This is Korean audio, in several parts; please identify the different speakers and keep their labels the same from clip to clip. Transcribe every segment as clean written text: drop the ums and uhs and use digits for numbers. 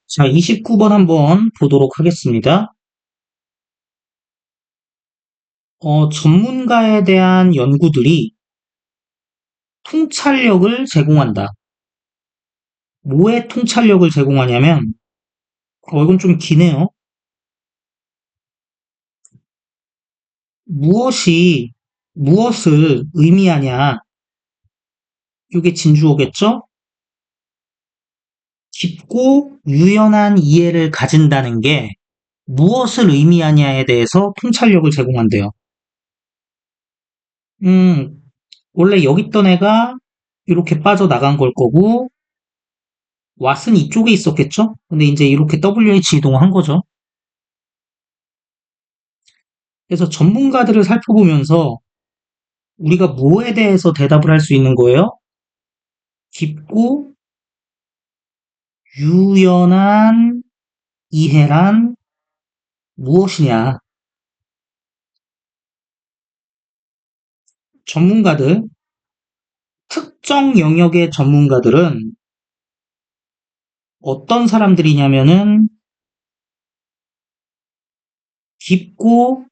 Speaker 1: 자, 29번 한번 보도록 하겠습니다. 전문가에 대한 연구들이 통찰력을 제공한다. 뭐에 통찰력을 제공하냐면, 이건 좀 기네요. 무엇이, 무엇을 의미하냐. 이게 진주어겠죠? 깊고 유연한 이해를 가진다는 게 무엇을 의미하냐에 대해서 통찰력을 제공한대요. 음, 원래 여기 있던 애가 이렇게 빠져나간 걸 거고, 왓은 이쪽에 있었겠죠? 근데 이제 이렇게 WH 이동한 거죠. 그래서 전문가들을 살펴보면서 우리가 뭐에 대해서 대답을 할 수 있는 거예요? 깊고 유연한 이해란 무엇이냐? 전문가들, 특정 영역의 전문가들은 어떤 사람들이냐면은 깊고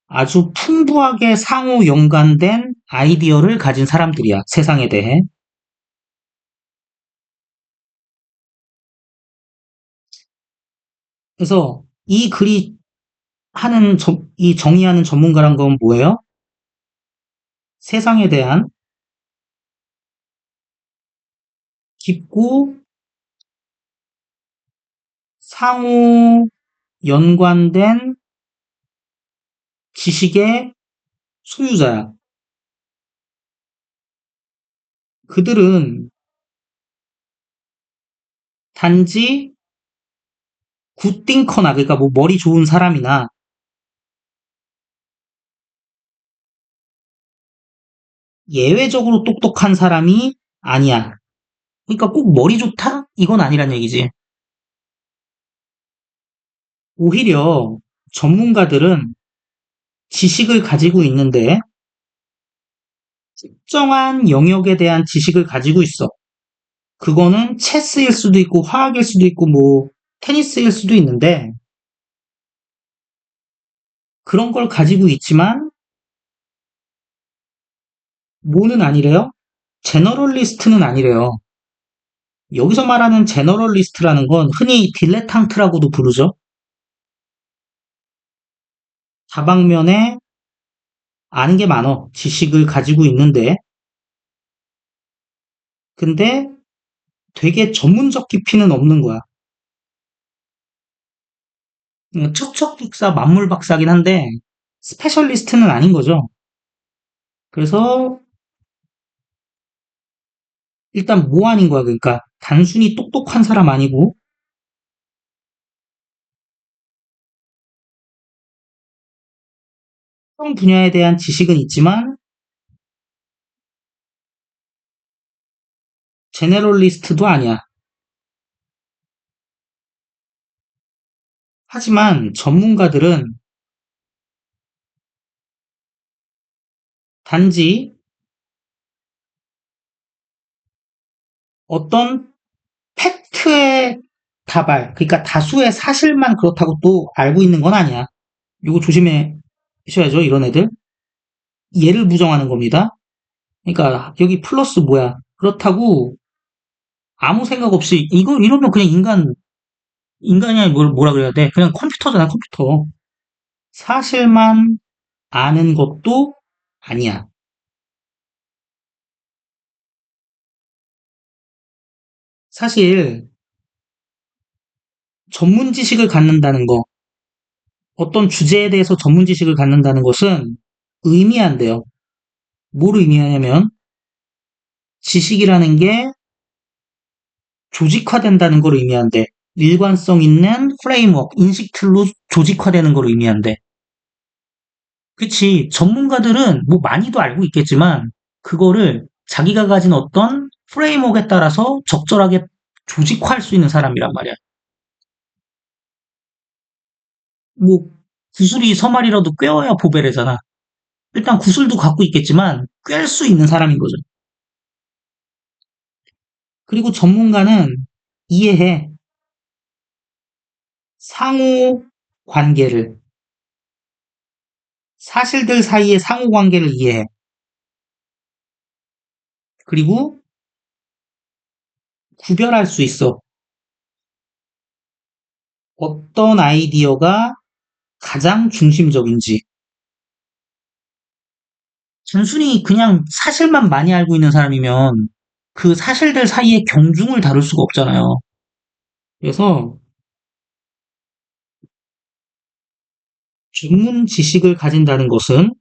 Speaker 1: 아주 풍부하게 상호 연관된 아이디어를 가진 사람들이야, 세상에 대해. 그래서 이 글이 이 정의하는 전문가란 건 뭐예요? 세상에 대한 깊고 상호 연관된 지식의 소유자야. 그들은 단지 굿띵커나, 그러니까 뭐 머리 좋은 사람이나 예외적으로 똑똑한 사람이 아니야. 그러니까 꼭 머리 좋다? 이건 아니란 얘기지. 오히려 전문가들은 지식을 가지고 있는데 특정한 영역에 대한 지식을 가지고 있어. 그거는 체스일 수도 있고 화학일 수도 있고 뭐 테니스일 수도 있는데 그런 걸 가지고 있지만 뭐는 아니래요? 제너럴리스트는 아니래요. 여기서 말하는 제너럴리스트라는 건 흔히 딜레탕트라고도 부르죠. 다방면에 아는 게 많어. 지식을 가지고 있는데. 근데 되게 전문적 깊이는 없는 거야. 척척 박사, 만물 박사긴 한데 스페셜리스트는 아닌 거죠. 그래서 일단 뭐 아닌 거야. 그러니까 단순히 똑똑한 사람 아니고 특정 분야에 대한 지식은 있지만 제네럴리스트도 아니야. 하지만 전문가들은 단지 어떤 팩트의 다발, 그러니까 다수의 사실만 그렇다고 또 알고 있는 건 아니야. 이거 조심하셔야죠, 이런 애들. 얘를 부정하는 겁니다. 그러니까 여기 플러스 뭐야? 그렇다고 아무 생각 없이 이거 이러면 그냥 인간이 아니 뭐라 그래야 돼? 그냥 컴퓨터잖아, 컴퓨터. 사실만 아는 것도 아니야. 사실 전문 지식을 갖는다는 거, 어떤 주제에 대해서 전문 지식을 갖는다는 것은 의미한대요. 뭘 의미하냐면 지식이라는 게 조직화된다는 걸 의미한대. 일관성 있는 프레임워크, 인식 틀로 조직화되는 걸 의미한대. 그치. 전문가들은 뭐 많이도 알고 있겠지만, 그거를 자기가 가진 어떤 프레임워크에 따라서 적절하게 조직화할 수 있는 사람이란 말이야. 뭐, 구슬이 서말이라도 꿰어야 보배래잖아. 일단 구슬도 갖고 있겠지만, 꿰을 수 있는 사람인 거죠. 그리고 전문가는 이해해. 상호 관계를, 사실들 사이의 상호 관계를 이해해. 그리고 구별할 수 있어. 어떤 아이디어가 가장 중심적인지. 단순히 그냥 사실만 많이 알고 있는 사람이면 그 사실들 사이의 경중을 다룰 수가 없잖아요. 그래서 전문 지식을 가진다는 것은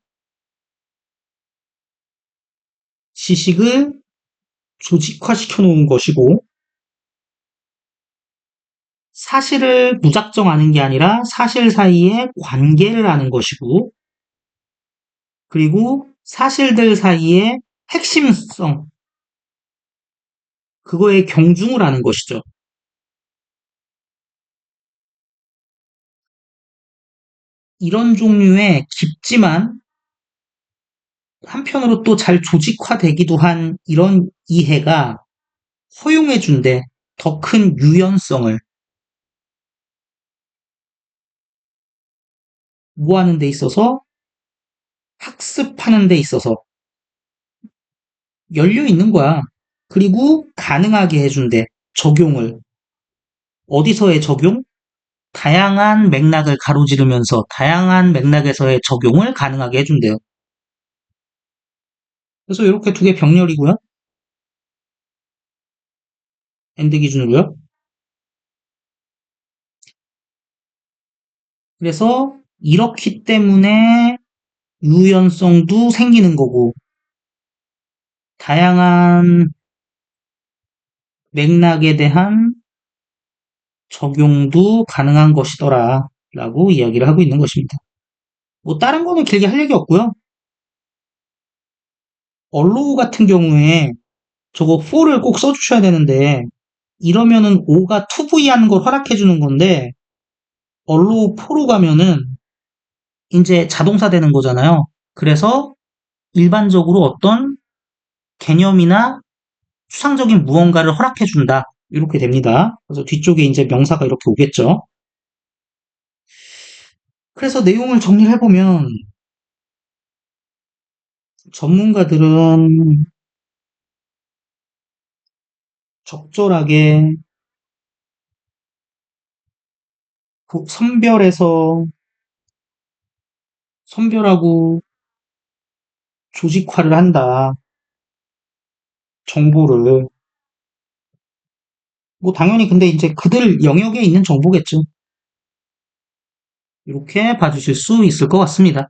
Speaker 1: 지식을 조직화시켜 놓은 것이고, 사실을 무작정 아는 게 아니라 사실 사이의 관계를 아는 것이고, 그리고 사실들 사이의 핵심성, 그거의 경중을 아는 것이죠. 이런 종류의 깊지만 한편으로 또 잘 조직화되기도 한 이런 이해가 허용해준대. 더 큰 유연성을 모아는 데 있어서, 학습하는 데 있어서 열려 있는 거야. 그리고 가능하게 해준대. 적용을. 어디서의 적용? 다양한 맥락을 가로지르면서 다양한 맥락에서의 적용을 가능하게 해준대요. 그래서 이렇게 두 개 병렬이고요. 엔드 기준으로요. 그래서 이렇기 때문에 유연성도 생기는 거고, 다양한 맥락에 대한 적용도 가능한 것이더라 라고 이야기를 하고 있는 것입니다. 뭐 다른 거는 길게 할 얘기 없고요. 얼로우 같은 경우에 저거 4를 꼭 써주셔야 되는데, 이러면은 5가 2V 하는 걸 허락해 주는 건데, 얼로우 4로 가면은 이제 자동사 되는 거잖아요. 그래서 일반적으로 어떤 개념이나 추상적인 무언가를 허락해 준다. 이렇게 됩니다. 그래서 뒤쪽에 이제 명사가 이렇게 오겠죠. 그래서 내용을 정리를 해보면, 전문가들은 적절하게 선별해서 선별하고 조직화를 한다. 정보를. 뭐 당연히 근데 이제 그들 영역에 있는 정보겠죠. 이렇게 봐주실 수 있을 것 같습니다.